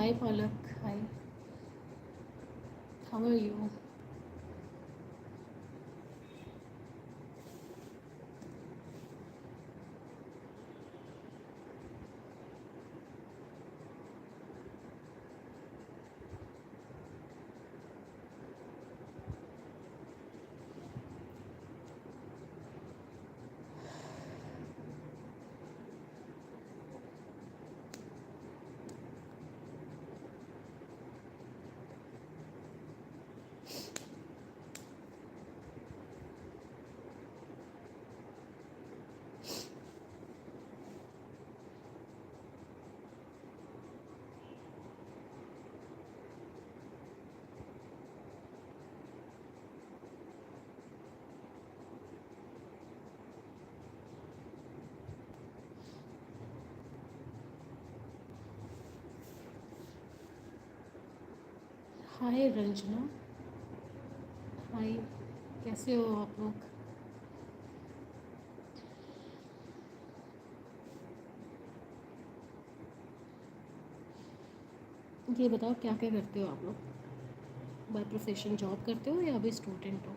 Hi Palak, hi. How are you? हाय रंजना, हाय। कैसे हो आप लोग? ये बताओ क्या क्या करते हो आप लोग? बाय प्रोफेशन जॉब करते हो या अभी स्टूडेंट हो?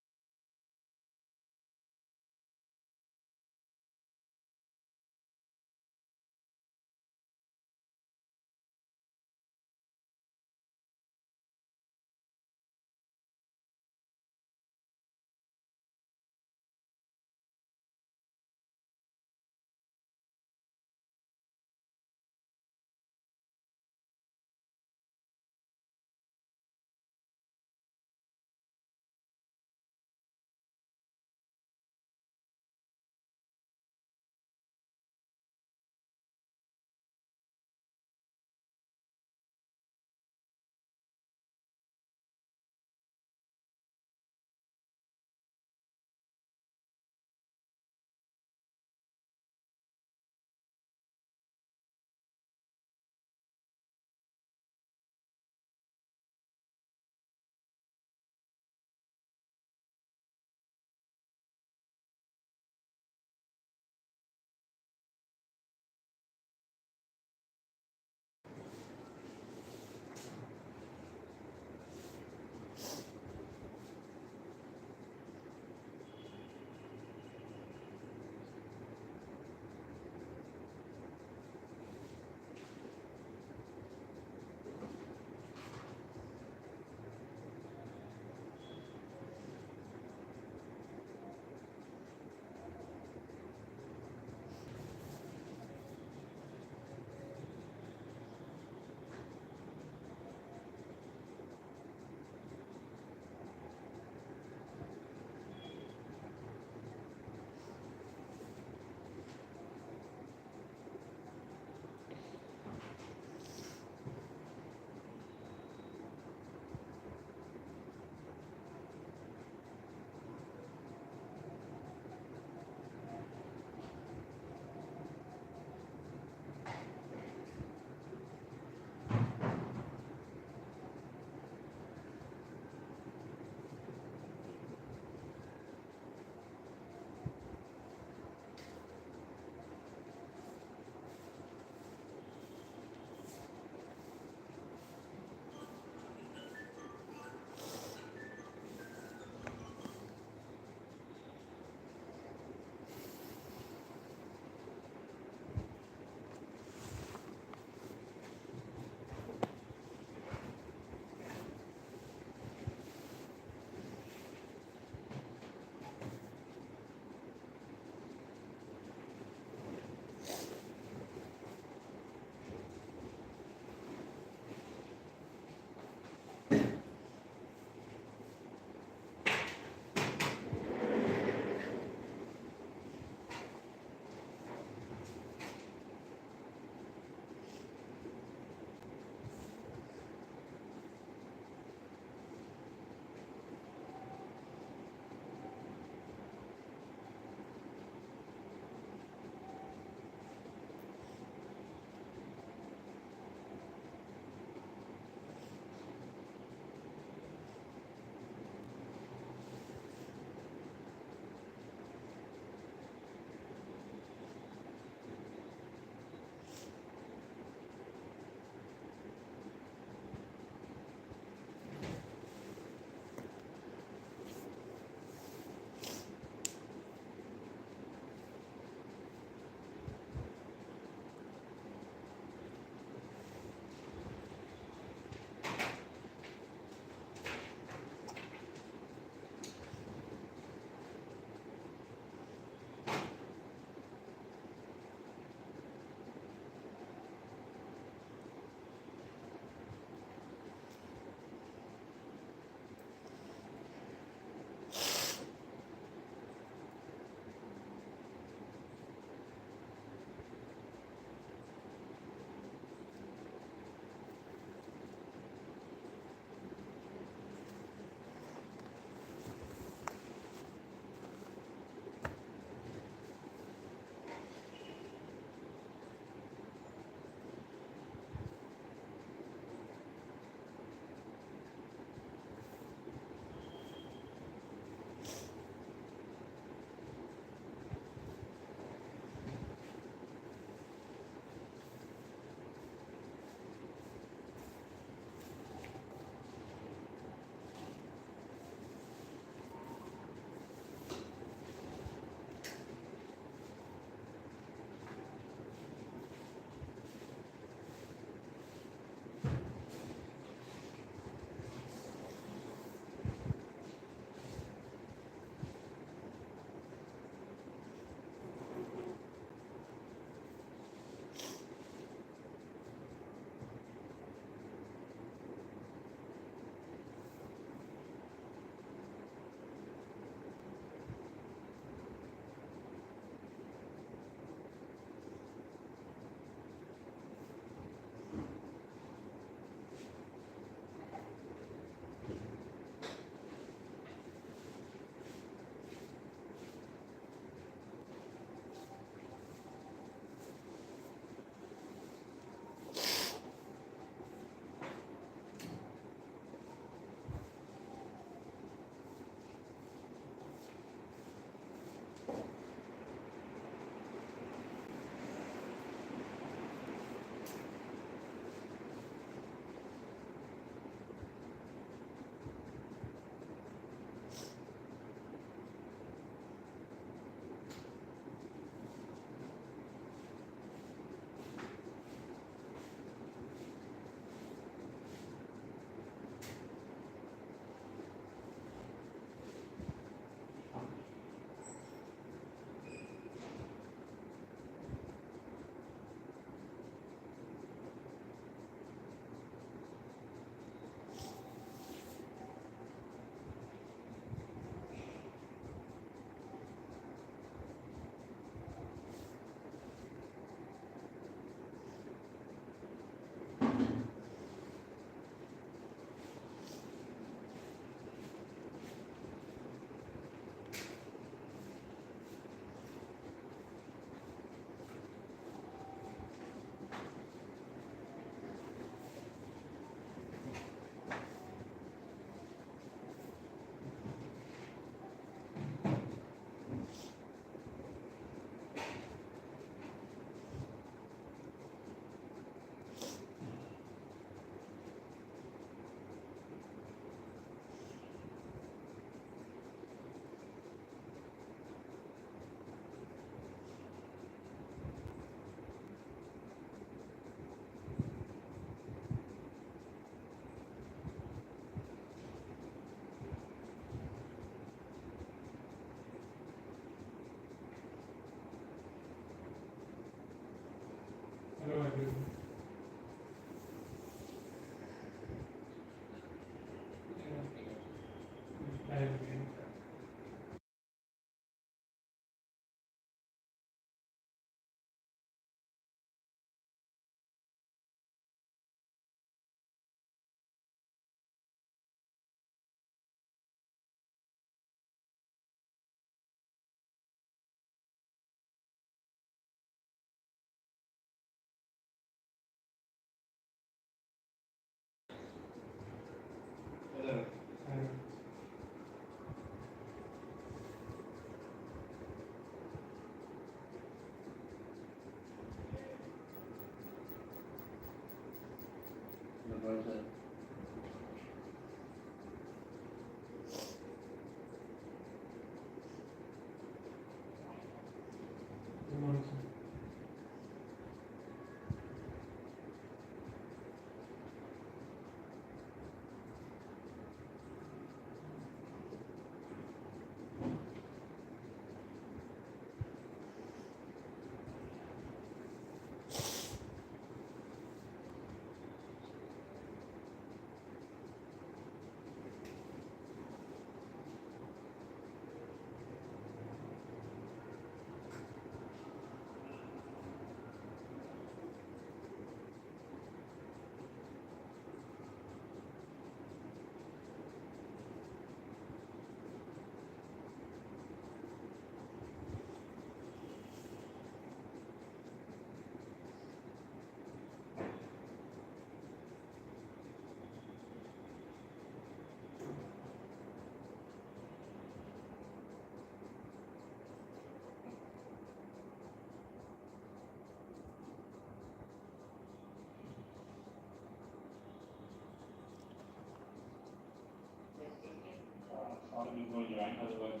All people join, otherwise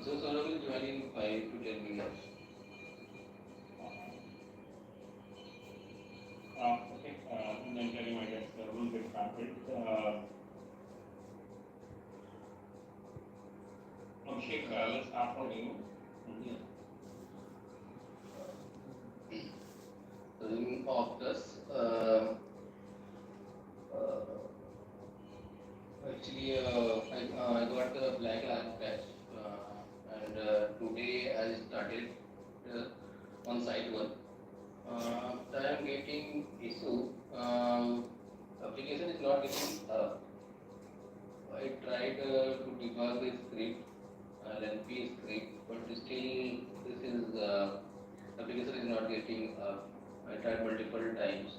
So Saurabh will join in 5 to 10 minutes. okay, then telling I guess we'll get started. Abhishek, let's start from you. Yeah. So in Optus, uh, actually, I got a black lung patch, and today I started on site one. After I am getting issue, application is not getting up. I tried to debug the script, lengthy script, but still this is application is not getting up. I tried multiple times.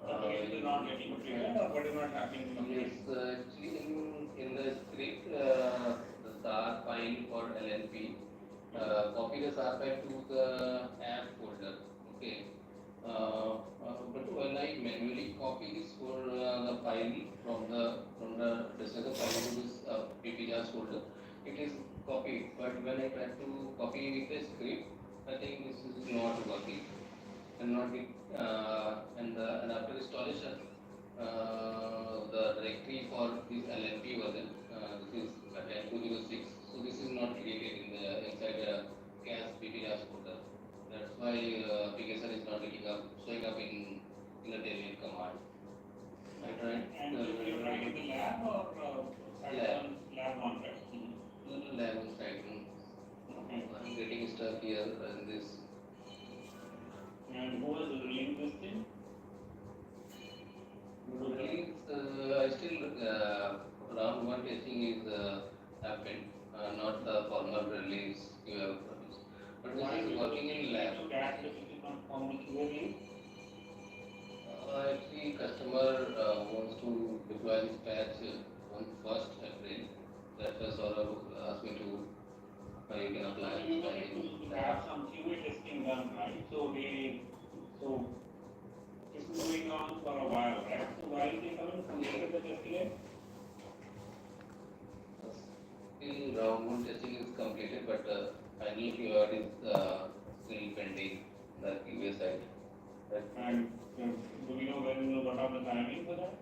Application is not getting triggered or what is not happening in the Yes, application? actually in the script, the SAR file for LNP, copy the SAR file to the app folder. Okay. But when I manually copy this for the file from the destination file to this PPJAS folder, it is copied. But when I try to copy with the script, I think this is not working and not get and after installation the directory for this LNP version this is 10206, so this is not created in the inside the CAS PPDAS folder. That's why application is not getting up showing up in the delete command. I tried And you tried in the lab or lab lab contract? lab side. Okay. I'm getting stuck here in this. And who was reviewing this thing? Release, I still round one testing is happened, not the formal release you have produced. But this Why? is Because working we in need lab. to catch if it is not formal QA release. Actually, customer wants to deploy this patch on 1st April. That's why Saurabh asked me to, you can apply But this you patch need in to lab. have some QA testing done, right? So This is going on for a while, right? So why is it coming from later the testing? Still round one testing is completed, but final QA is still pending the QA side. And do we know what are the timing for that?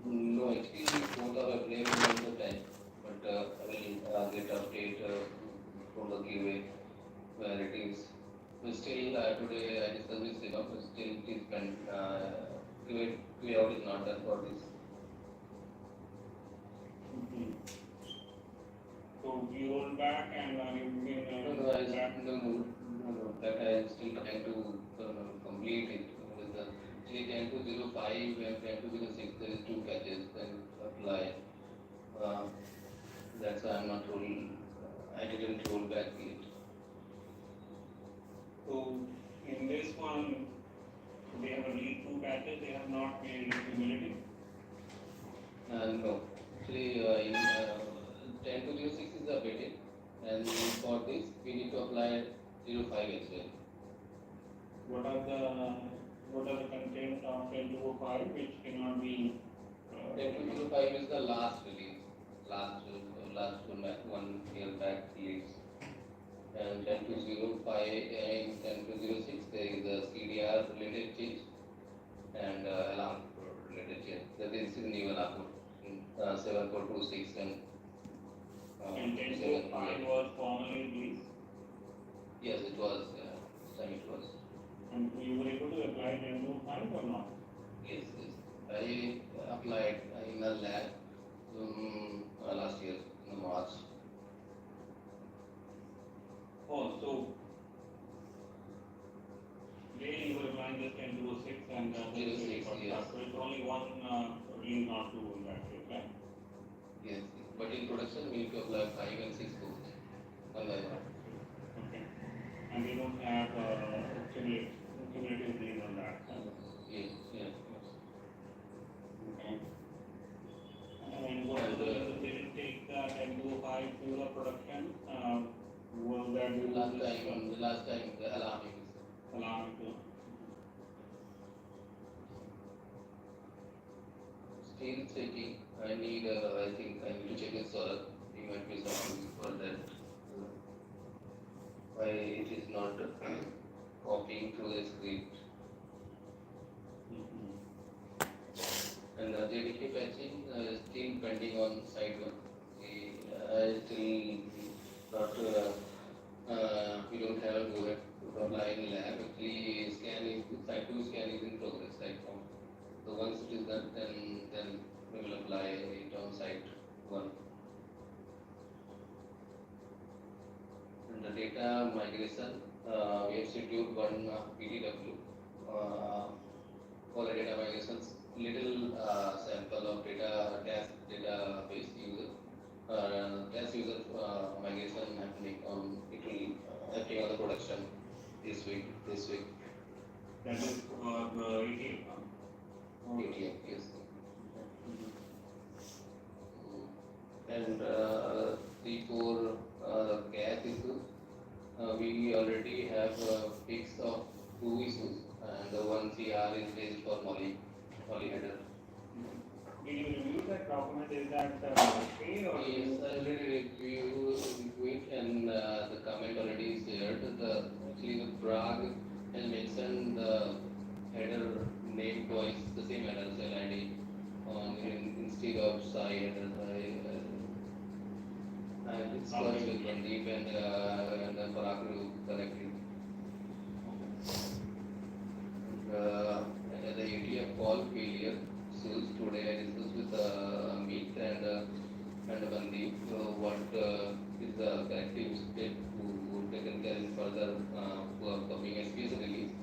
No, actually, both are available all the time, but I will get update from the QA where it is. But still, today I discussed with Siva, but still it is QA out is not done for this. Mm-hmm. So you roll back and you No, no, that I am still trying to complete it with the actually 10.2.05 and 10.2.06. There is two patches, then apply. Uh, that's why I'm not rolling. I didn't roll back yet. So in this one, they have released two batches. They have not made it cumulative. No, actually, in 10.2.06 is updated, and for this we need to apply 0.5 as well. What are the content of 10.2.05 which cannot be 10.2.05 is the last release, last one year back release. And 10.2.05 and 10.2.06 there is a CDR related change and alarm related change. That is in new alarm 7.426 and and 7. 10.2.05 was formally released? Yes, it was. This time it was. And you were able to apply 10.2.05 or not? Yes, yes. I applied in a lab last year in March. Oh, so there you were applying just 10.2.06 and 06, yes. so it's only one release not two in that case, right? Yes, but in production we need to apply 5 and 6 both. One by one. Okay. And they don't have cumulative release on that. Yes, yes. Okay. And what is the reason they didn't take the 10.2.05 to the production? Was that due to The last time the alarm is alarm to still checking. I need, I think I need to check with Saurabh. He might be something for that. Why it is not copying through the script. And the JDK patching is still pending on site one. Still not, we don't have a go ahead to apply in lab. Actually, site 2 scan is in progress right now. So once it is done, then we will apply it on site 1. And the data migration, we have scheduled one PTW for the data migrations. Little sample of test database user, test user migration happening on it will happening on the production this week. that is for retail. ATM, yes. And 3-4 gas issues. We already have a fix of 2 issues, and the one CR is raised for Molly header. Did you review that document? Is that okay or? Yes, I already reviewed it, and the comment already is shared. Actually the Prague has mentioned the header name twice, the same header cell ID instead of Sai header. I discussed with Mandeep and Parag to correct it. The ATF call failure. So today I discussed with Amit and Mandeep what is the corrective step to taken care in further coming SPS release.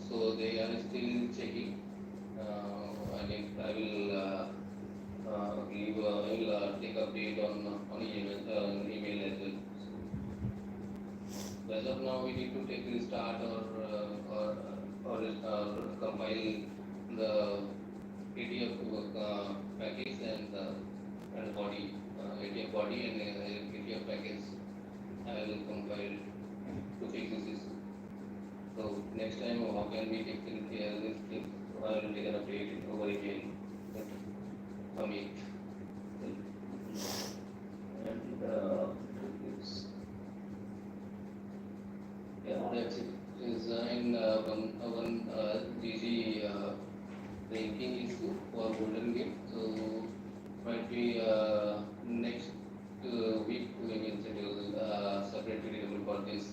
So they are still checking. I will take update on email as well. So as of now, we need to take restart or compile the ATF package and body ATF body and ATF package. I will compile to fix this issue. So next time, how can we take care of this thing? I will take an update over again. But Amit. And it's, yeah, that's it. Design one GG ranking issue for Golden Gate. So might be next week we will schedule separately for this.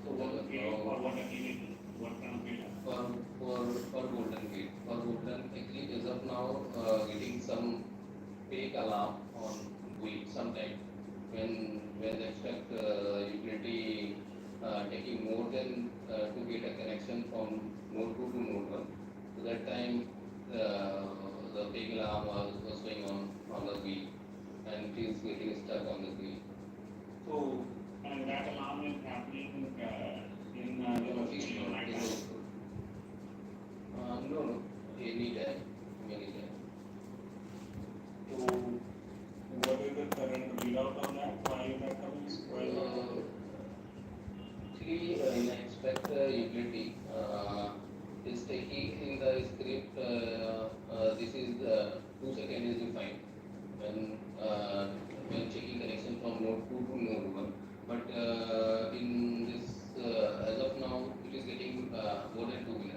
So what gate or what activity? What kind of data? For Golden Gate. For Golden, actually, as of now, getting some fake alarm on week sometime when they expect utility taking more than to get a connection from node 2 to node 1. So that time the fake alarm was going on the wheel and it is getting stuck on the wheel. So, and that alarm is happening in the city No, night it time. is, no, anytime, anytime. So, what is the current readout on that? Why is that coming? Why is that coming? Actually, in expect utility is taking in the script. This is 2 seconds is defined when checking connection from node 2 to node 1. But in this, as of now, it is getting more than 2 minutes.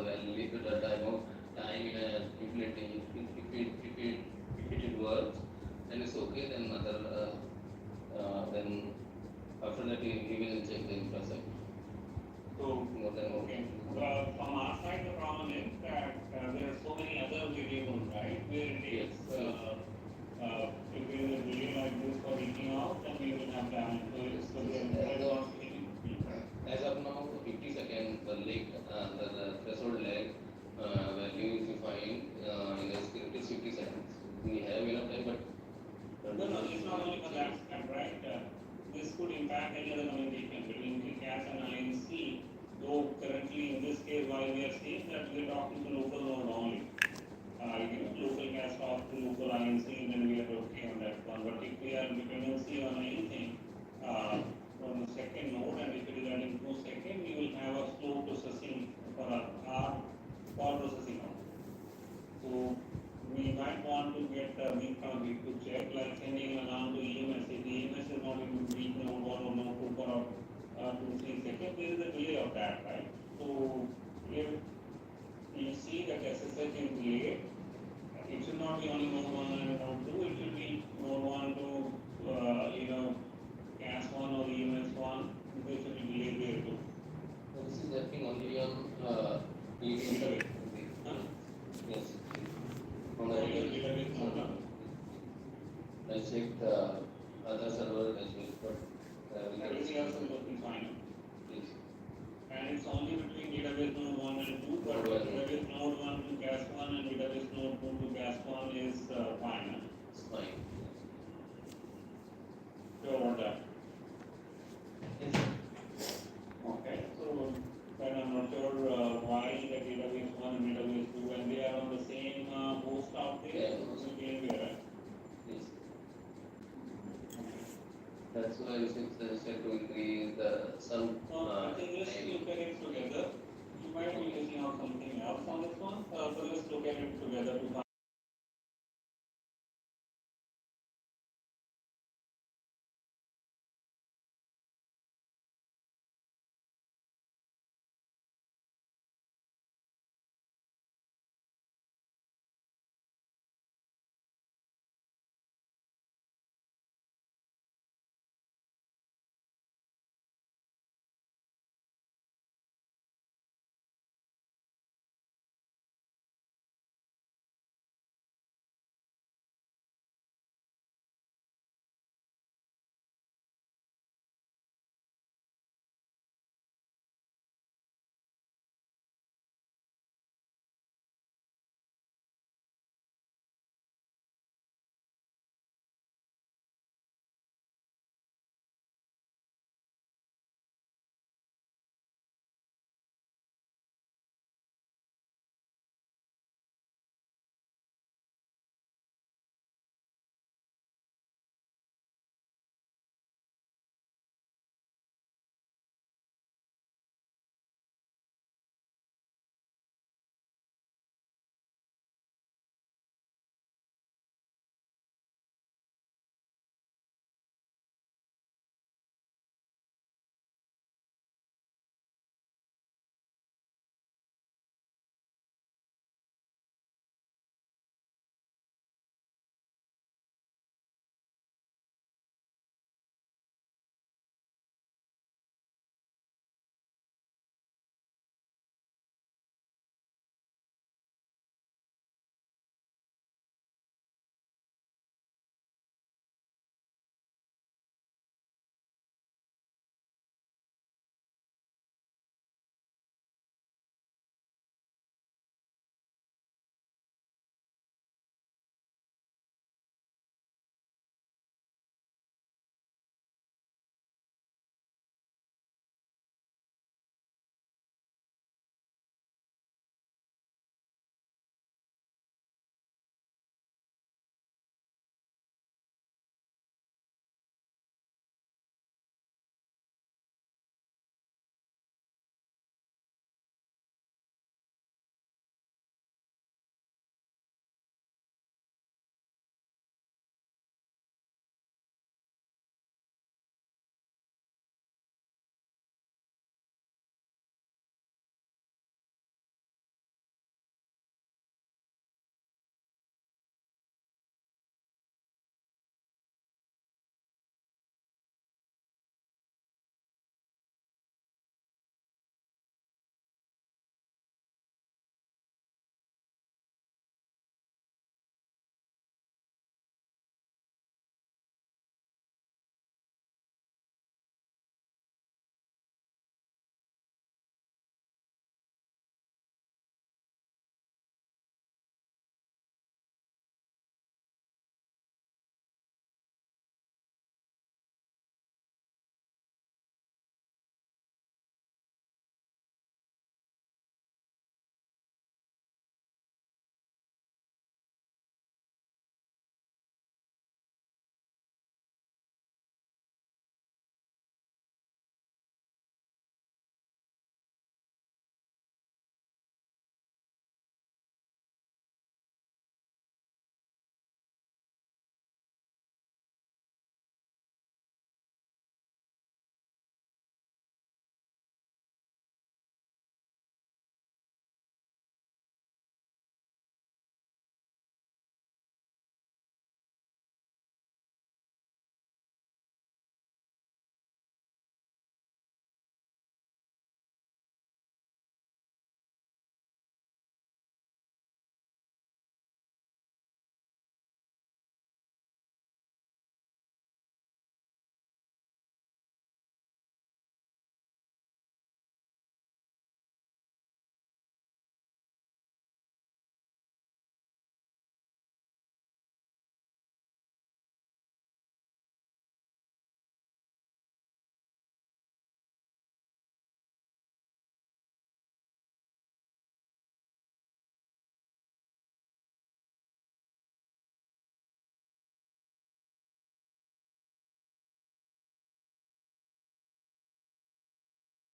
value, the time in a implementing. If it works, then it's okay. Then then after that he will check the infrastructure. So, More than okay. From our side, the problem is that there are so many other variables, right? Where it takes, Yes. if there is a delay like this for reaching out, then we will have damage. So there is not As of now, 50 seconds the leg, the threshold leg value is defined in the script is 50 seconds. We have enough time, but no, no, it's not only for that step, right? This could impact any other communication between the CAS and INC. Though currently in this case, while we are saying that we are talking to local node only, local CAS talk to local INC, then we are okay on that one. But if we are dependency on anything from the second node, and if it is running 2 seconds, we will have a slow processing for our call processing node. So we might want to get a week from week to check, like sending an alarm to EMS. If the EMS is not in week node 1 or node 2 for 2 3 seconds, there is a delay of that, right? So if we see that SSH is delayed, it should not be only node 1 and node 2, it should be node 1 to CAS 1 or EMS 1, there should be delay there too. this is working only on Database. yes. On the database node. I checked other server as well, but Everything else is working fine. yes. And it's only between database node 1 and 2, but database node 1 to CAS 1 and database node 2 to CAS 1 is fine. It's fine. Sure about that. Yes. Okay, so then I'm not sure why the database 1 and database 2, when they are on the same host out there, Yeah. it will be there, right? Yes. Okay. That's why I suggested to increase some. I think let's look at it together. You might be missing out something else on this one, so let's look at it together to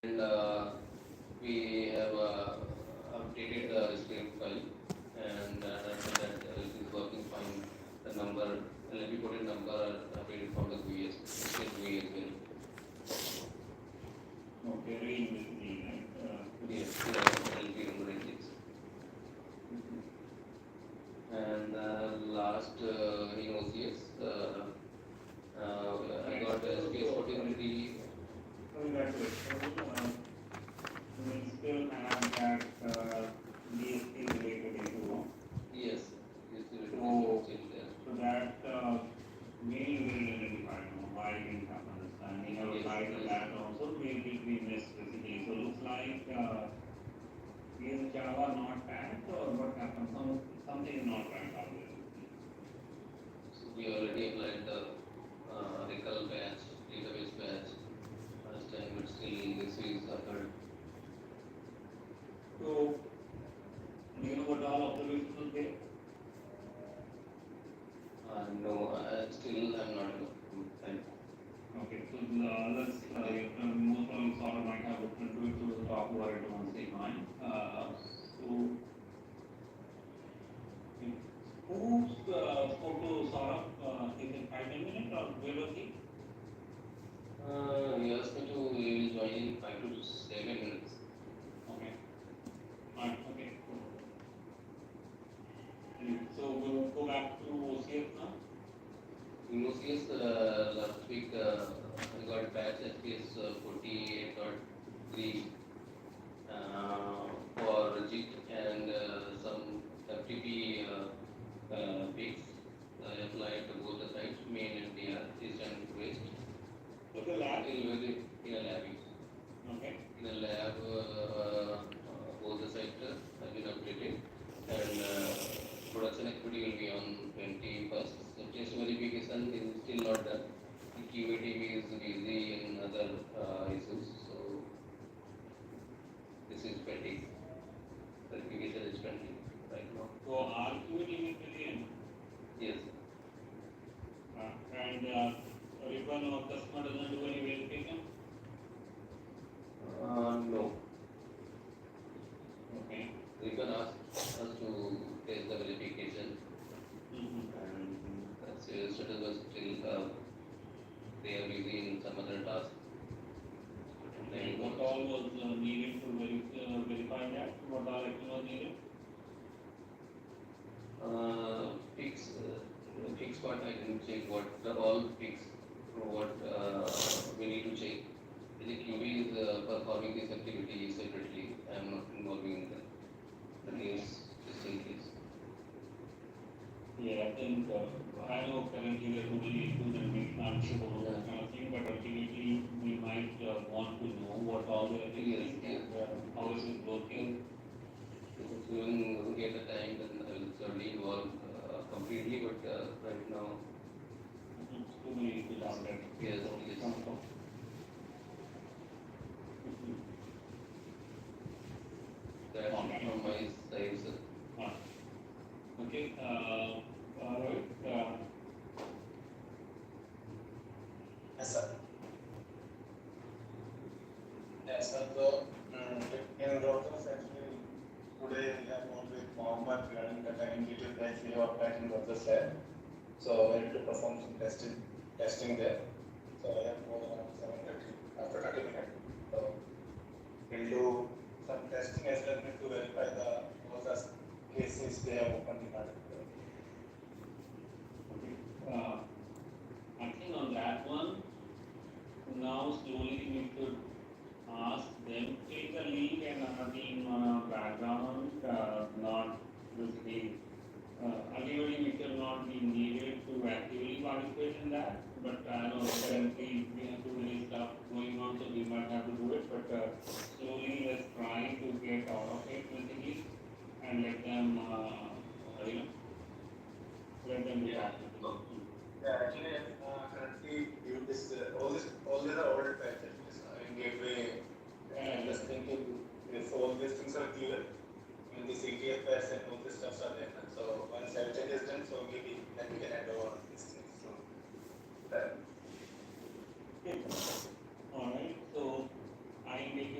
and we have updated the script file, and after that it is working fine. The number, LLP coded number are updated from the GUI, state GUI as well. Okay, read basically, right? Yes, LLP number index. And last in OCS, I got space portability. Coming back to it, so we still have that DSP related issue, no? Yes, yes, it So- is still there. So that maybe we will identify, you know, why it didn't happen this time. We have Yes, applied to yes. that also, maybe we missed basically. So looks like is Java not tagged or what happened? Something is not right out there. So we already applied the recall batch, database batch last time, but still this is occurred. So do you know what all observations will be? No, still I'm not able to find. Okay, so let's most probably sort of might have looked into it, so we'll talk about it once they mind. So who spoke to Saurabh? Is it 5 10 minutes or where was he? He asked me to he will join in 5 to 7 minutes. Okay. Alright, okay, cool. So we'll go back to OCS now. In OCS, last week I got batch SPS 48.3 for JIT and some FTP pics. I applied to both the sites, main and DR, east and west. So the lab, Still with it in a lab. okay. In a lab, both the sites have been updated, and production activity will be on 21st. So test verification is still not done. The QA team is busy in other issues, so this is pending. Verification is pending right now. So our QA team is busy Yes. and if one of customer doesn't do any verification, No. okay. You can ask us to test the verification, and that's status was still they are busy in some other task. And what all was needed to verify that? What all action was needed? Fix part I didn't check what the all fix what we need to check. The QB is performing this activity separately. I am not involving in the case testing case. Yeah, I think I know currently there are too many issues and we can't ship all that kind of thing, but ultimately we might want to know what all the activities Yes, yes. and how is it working. If you get the time, then I will certainly involve completely. But right now, Too many issues out there. yes, yes. That's from my side, sir. Okay, Rohit, Yes, sir. Yes, sir. So, in Rotos, actually, today we have gone with Mohammed regarding the time detail that we have applied in Rotos lab. So, we need to perform some testing there. So, I have gone around 7:30 after 30 minutes. So, we'll do some testing as well to verify all the cases they have opened in our. I think on that one, now slowly we should ask them to take a lead and our team background, not basically, ultimately we should not be needed to actively participate in that, but I know currently we have too many stuff going on, so we might have to do it, but slowly let's try to get out of it basically and let them, let them do that. Yeah, actually, currently, you this all these are old patches in gateway. And just thinking if all these things are clear, when the CTF patch and all these stuffs are there. So once everything is done, so maybe then we can hand over these things. So that. Alright, so I take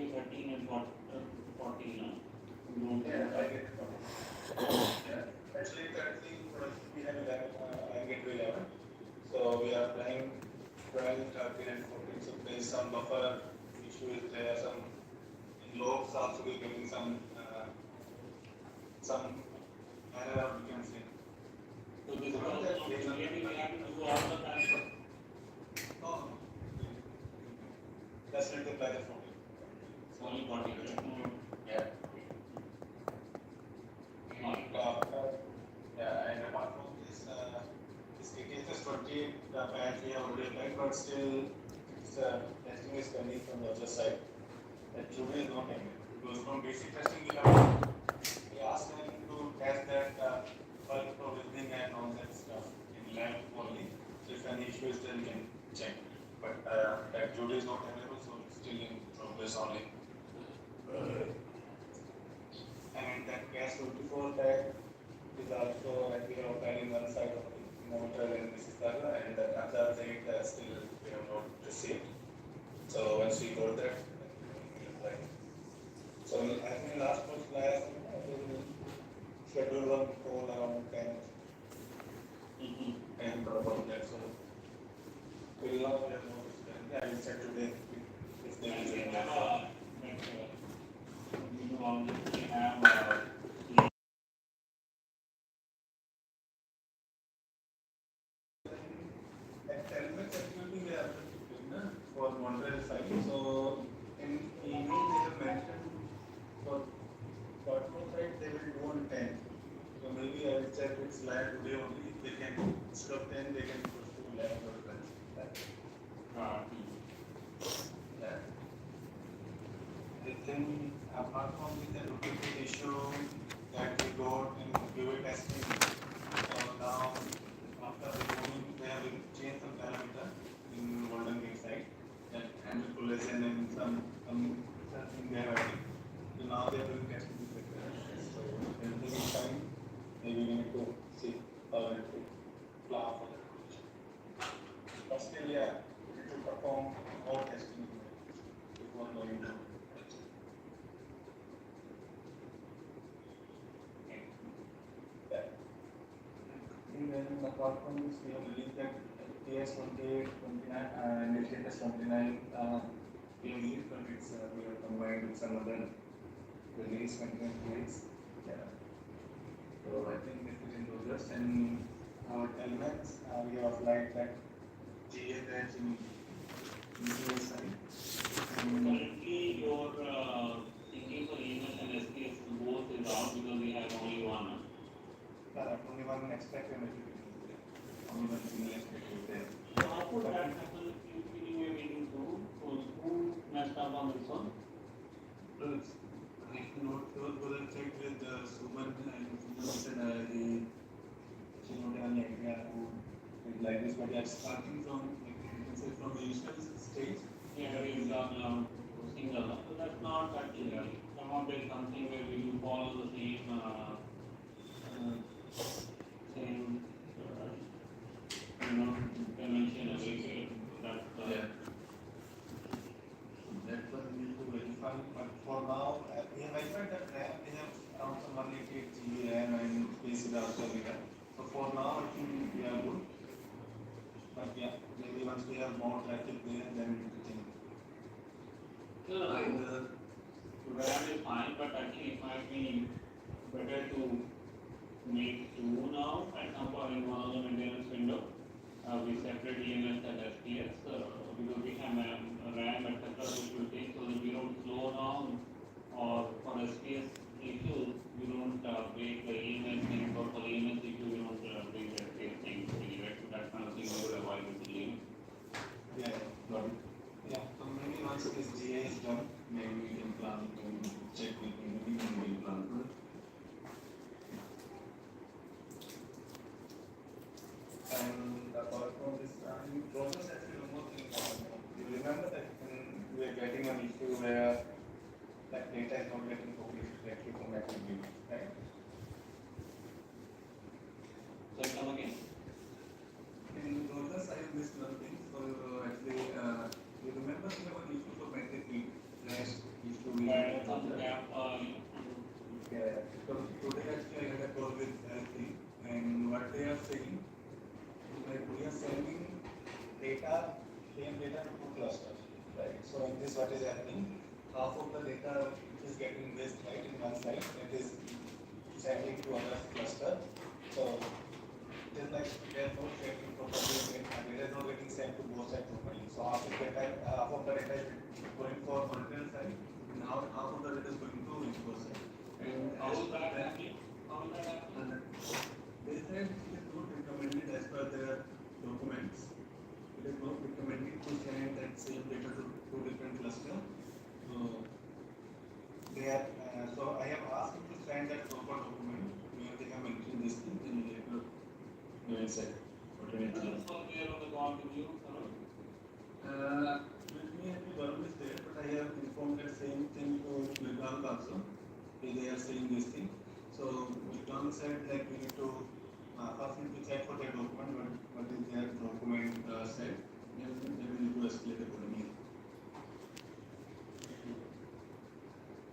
period 14. So there is some buffer issue is there. Some in lobes also we getting some error we can say. So this is also not really we have to do all the time. No, that's not the by the 14. It's only 40. Yeah. Not Yeah, and apart from this, this KTHS 20 batch we have already applied, but still testing is pending from the other side. That Judy is not able. Because from basic testing we asked them to test that bulk provisioning and all that stuff in lab only. So if any issue is there, we can check. But that Judy is not available, so it's still in progress only. And that gas 24 tag is also like we have applied in one side of the motor and this is the other, and the other side still we have not received. So once we go there, we will apply. So I think last month we will schedule one call around 10 and about that. So we will not have noticed that. I will check today if there is any. we have At helmet security we have for Montreal side. So in email they have mentioned for Dortmund side they will do on 10. So maybe I will check it's live today only. If they can instead of 10 they can push to 11 or 12. Yeah. I think apart from this duplicate issue that we got in QA testing, now after removing, they have changed some parameter in Golden Gate side that handle collision and some something they have added. So now they are doing testing with the so everything is fine. Maybe we need to see how it will plan for the collision. But still, yeah, we need to perform more testing before going to. And then apart from this, we have released that TS 28, 29, and TS 29 we have released, but it's we have combined with some other release content plates. Yeah. So I think this is in progress. And our elements, we have applied that GA that in ECS side. currently your thinking for EMS and SPS both is out because we have only one. Only one expected notification is there. Only one single expected is there. So how could that happen if you were waiting to? Who messed up on this one? Well, I cannot sure whether check with Suman and Suman said she don't have any idea who did like this, but that's starting from like you can say from the initial stage. Yeah, it's on single. So that's not actually come up with something where we will follow the same same convention everywhere. That's That's what we need to verify. But for now, we have verified that RAM. We have around some 188 GB RAM and space is also there. So for now, I think we are good. But yeah, maybe once we have more traffic there, then we will think. RAM is fine, but actually it might be better to make two now at some point in one of the maintenance window. We separate EMS and SPS because we have RAM etc. which will take so that we don't slow down or for SPS issue we don't break the EMS thing or for EMS issue we don't break the SPS thing. Anyway, so that kind of thing we would avoid with the limit. Yeah, got it. Yeah, so maybe once this GA is done, maybe we can plan to check with maybe we will plan for it. And apart from this, process actually one more thing. You remember that we are getting an issue where that data is not getting copied directly from activity, right? So come again. In process, I missed one thing. So actually, you remember we have an issue for metric feed, last issue we had. Yeah, so today actually I had a call with LC and what they are saying is like we are sending data, same data have two clusters, right? So in this, what is happening? Half of the data is getting missed, right, in one side, it is sending to other cluster. So it is like they are not sharing properly, data is not getting sent to both sides properly. So half of the data is going for vertical side, and half of the data is going to vertical side. And How as is per that that, happening? How is that happening? they said it is not recommended as per their documents. It is not recommended to send that same data to two different clusters. So so I have asked him to send that proper document where they have mentioned this thing and later they will say what we need to do. This was there on the call with you, Saroj? With me and Varun is there, but I have informed that same thing to Vikrant also. They are saying this thing. So Vikrant said that we need to first need to check for the document, what is their document said, then we need to escalate accordingly.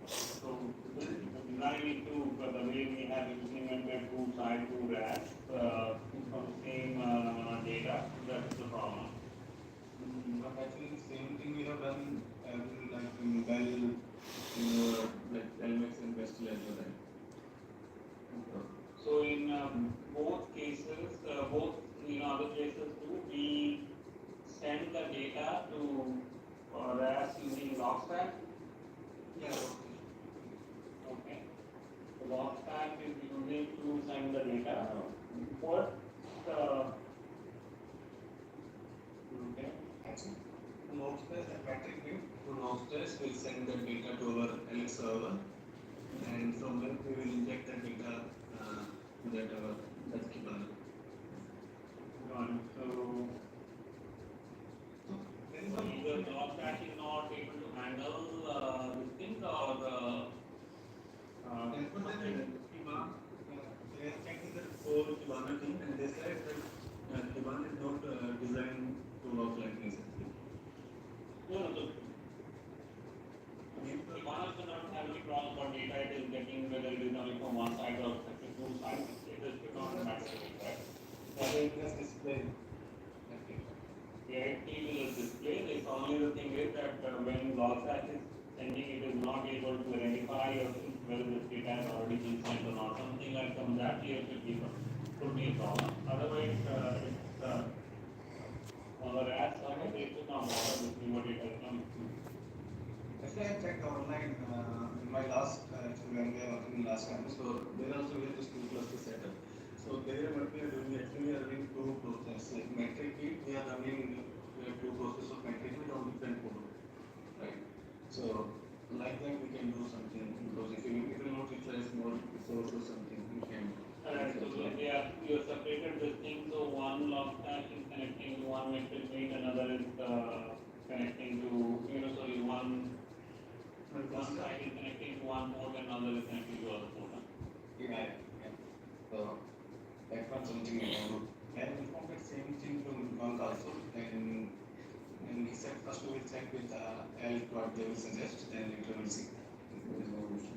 So this design into the way we have implemented two side, two racks from the same data, that is the problem. But actually, the same thing we have done like in Bell, like Elmex and Vestal as well, right? So in both cases, both in other cases too, we send the data to RAS using logstack. Yeah. Okay. The logstack is using to send the data. What okay. Actually, Logstash and Patrick Reed to Logstash will send the data to our LX server, and from there we will inject that data to that Kibana. Got it. So There is so either logstack is not able to handle this thing or and for them, Kibana, they are checking the whole Kibana thing, and they said that Kibana is not designed to work like this. no, no, so Kibana should not have any problem what data it is getting, whether it is coming from one side or two sides. It should not matter, right? That is just display. The active is displayed. It's only the thing is that when logstack is sending, it is not able to identify or whether this data has already been sent or not. Something like from that here could be a problem. Otherwise, it's on the RAS side, it should not bother with what data is coming through. Actually, I checked online in my last, actually when we are working in last time, so there also we have this two cluster setup. So there what we are doing, actually we are running two processes. Like metric heat, we have two processes of metric heat on different port, right? So like that we can do something, because if you will not utilize more resource or something, we can. Alright, so they are, you have separated this thing, so one logstack is connecting to one metric meet, another is connecting to, so one side is connecting to one port and another is connecting to other port. Yeah. So that one something we can do. And we found that same thing from Bank also, and he said first we will check with L what they will suggest, then later we'll see. There is no issue.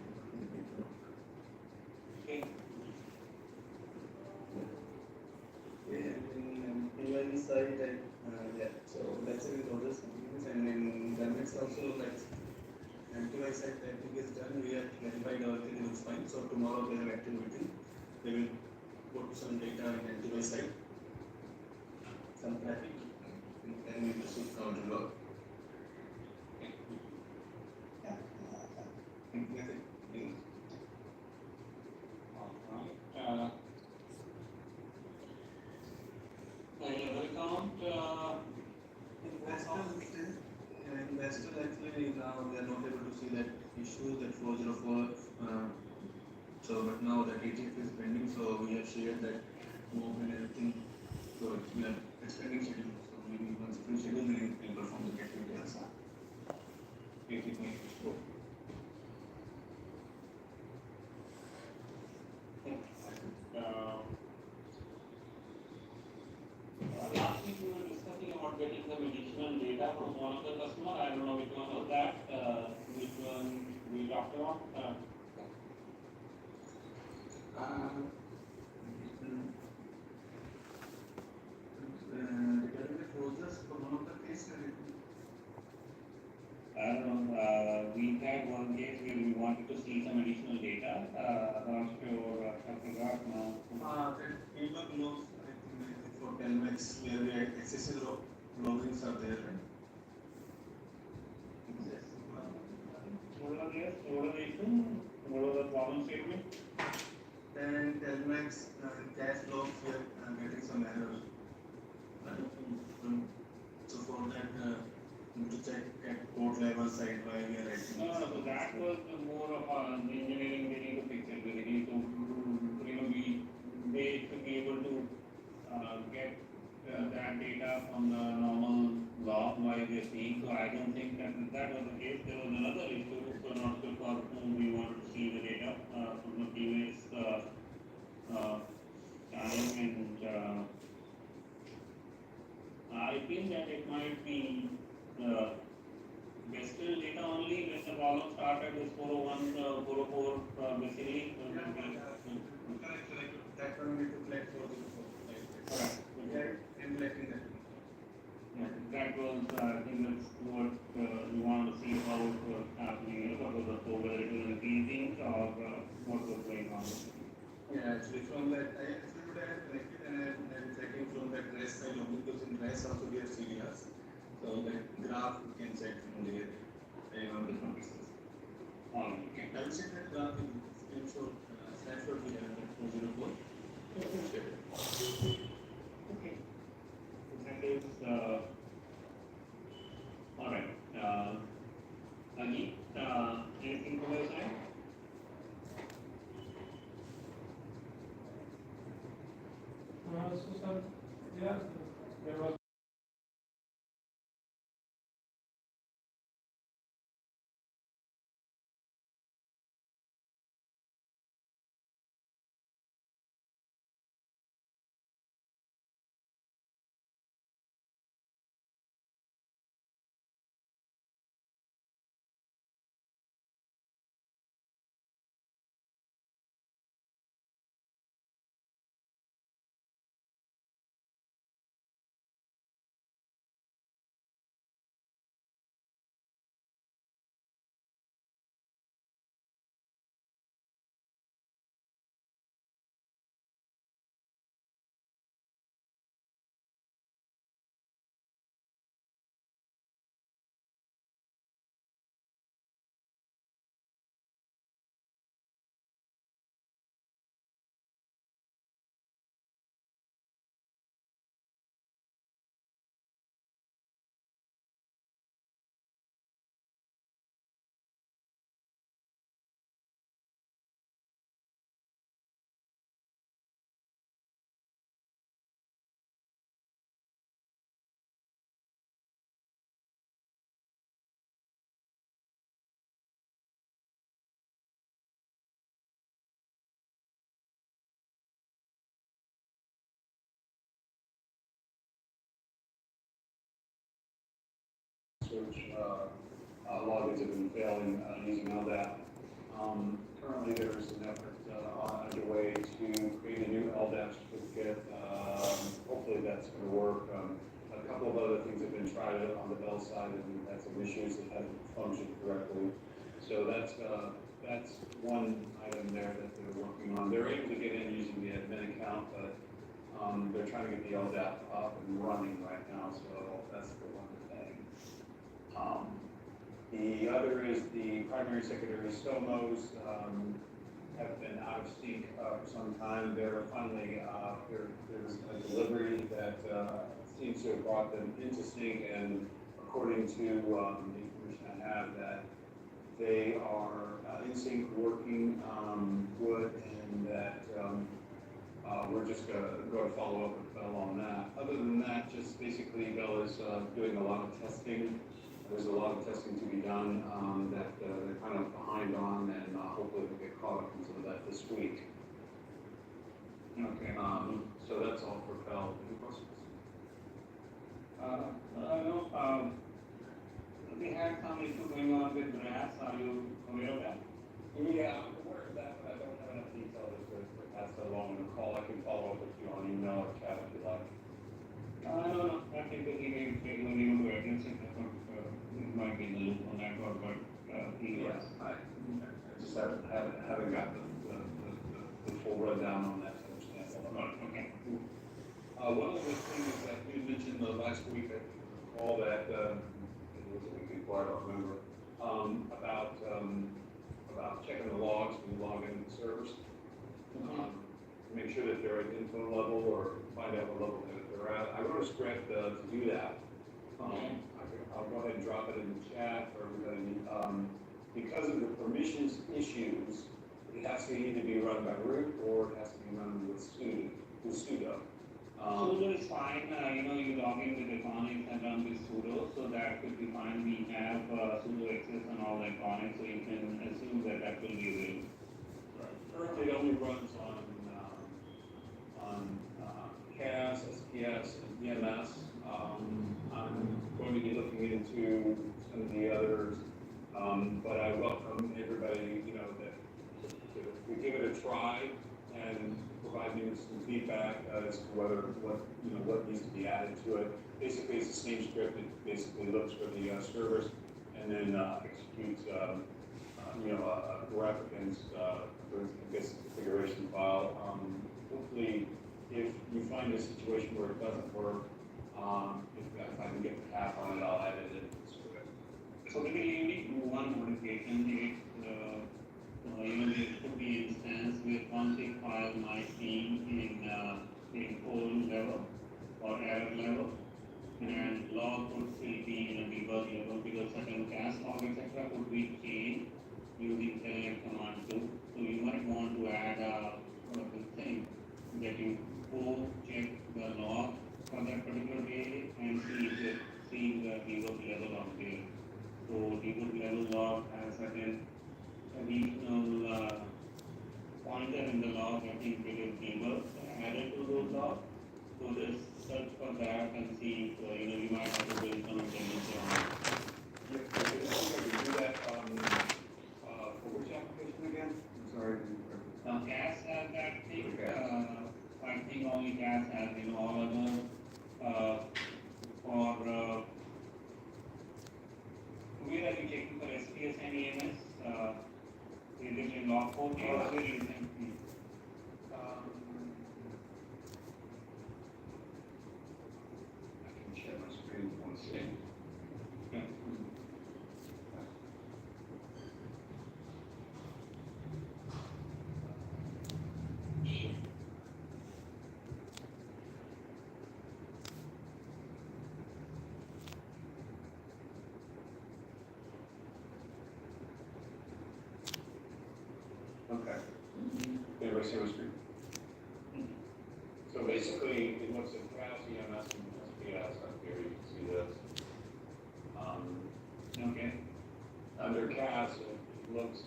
Okay. In one side, yeah, so that's it with all the things, and then the next also like anti side everything is done, we have clarified everything looks fine, so tomorrow they have activity, they will put some data in anti side, some traffic, and then we will see how it will work. Yeah, I think that's it. Investors actually now they are not able to see that issue that 404. So, but now that ETF is pending, so we have shared that move and everything. So we are expanding schedule. So maybe once full schedule, then we'll perform the activity also. If it may go. Last week we were discussing about getting some additional data from one of the customer. I don't know which one was that, which one we talked about. Regarding the closures for one of the case, I don't know, we had one case where we wanted to see some additional data, not sure, I forgot now. That feedback logs, I think for Telmex, where we had excessive logins are there, right? What are the, what are the issue? What are the problem statement? Then Telmex cache logs, we are getting some errors. So for that, we need to check at code level side while we are writing. No, no, so that was more of the engineering they need to fix it, basically, to, they should be able to, get, that data from the normal log while they're seeing, so I don't think that was the case, there was another issue, so not sure for whom we wanted to see the data, from the previous, time, and, I feel that it might be, Western data only when the problem started is 401, 404, basically. Correct. That one we need to flag for the Correct. we are reflecting that. Yeah, that was, I think that's what we wanted to see how it was happening, what was the flow, whether it was increasing or what was going on. Yeah, actually from that, I actually would have connected and I'm checking from that REST side only because in REST also we have CDRs. So that graph we can check from there. On different pieces. Okay. I will check that graph in screenshot, snapshot we have at 404. Okay. That is, all right. Agi, anything from your side? So sir, yeah, there was which logins have been failing using LDAP. Currently, there is an effort underway to create a new LDAP certificate. Hopefully, that's going to work. A couple of other things have been tried on the Bell side, and we've had some issues that haven't functioned correctly. So that's one item there that they're working on. They're able to get in using the admin account, but they're trying to get the LDAP up and running right now. So that's the one thing. The other is the primary secondary STOMOs have been out of sync for some time. They're finally, there's a delivery that seems to have brought them into sync, and according to the information I have, that they are in sync, working good, and that we're just going to follow up with Bell on that. Other than that, just basically Bell is doing a lot of testing. There's a lot of testing to be done that they're kind of behind on, and hopefully we'll get caught up in some of that this week. Okay. So that's all for Bell. Any questions? No, we had some issue going on with grass, are you aware of that? Yeah, I'm aware of that, but I don't have enough detail to pass that along in a call. I can follow up with you on email or chat if you like. No, I think that he may be able to address it, I thought, he might be in the loop on that, I just haven't got the full rundown on that to understand that. Right, okay. One of the things that we mentioned last week, I recall that, it was a week before, I don't remember, about checking the logs when you log into the servers. Make sure that they're at info level or find out what level that they're at. I wrote a script to do that. I'll go ahead and drop it in the chat for everybody. Because of the permissions issues, it has to either be run by root or it has to be run with sudo. Sudo is fine, you log in with Iconics and run with sudo, so that could be fine. We have sudo access on all the Iconics, so you can assume that that will be available. Currently, it only runs on CAS, SPS, and EMS. I'm going to be looking into some of the others, but I welcome everybody, that we give it a try and provide me with some feedback as to what needs to be added to it. Basically, it's the same script. It basically looks for the servers and then executes, a replicants, I guess, configuration file. Hopefully, if you find a situation where it doesn't work, if I can get the cap on it, I'll edit it. So maybe you need to do one modification. There could be instance where config file might be in old level or error level, and log could still be in a debug level because certain gas log etc. could be changed using select command too. So you might want to add a thing that you go check the log for that particular day and see the debug level of there. So debug level log has certain additional pointer in the log. I think it is debug added to those logs. So just search for that and see if you might have to build some dependency on it. Yeah, I can do that for which application again? I'm sorry. Gas has that thing. Okay. I think only gas has, all other for where are you checking for SPS and EMS? Is it in log 4 or where is it? I can share my screen one second. Yeah. Okay. Everybody see my screen? So basically, it looks at CAS, EMS, and SPS up here. You can see this. Okay. Under CAS, it looks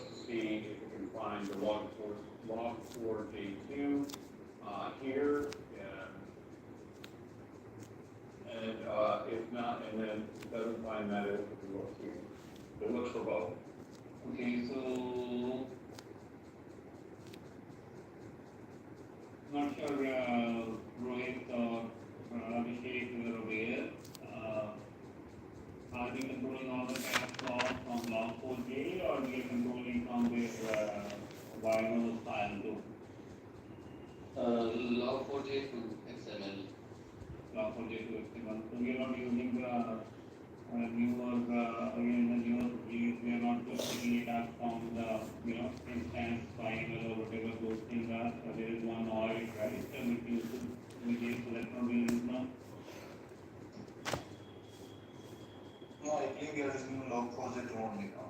to see if it can find the log4 J2 here, and if not, and then if it doesn't find that, it looks for both. Okay, so not sure Rohit or Abhishek you are aware. Are we controlling all the gas logs from log4j or we are controlling from this YML file too? Log4j to XML. Log4j to XML. So we are not using the newer release. We are not picking it up from the instance YML or whatever those things are. There is one oil, right? Which uses so that's not being used now. No, I think we are using log4j only now.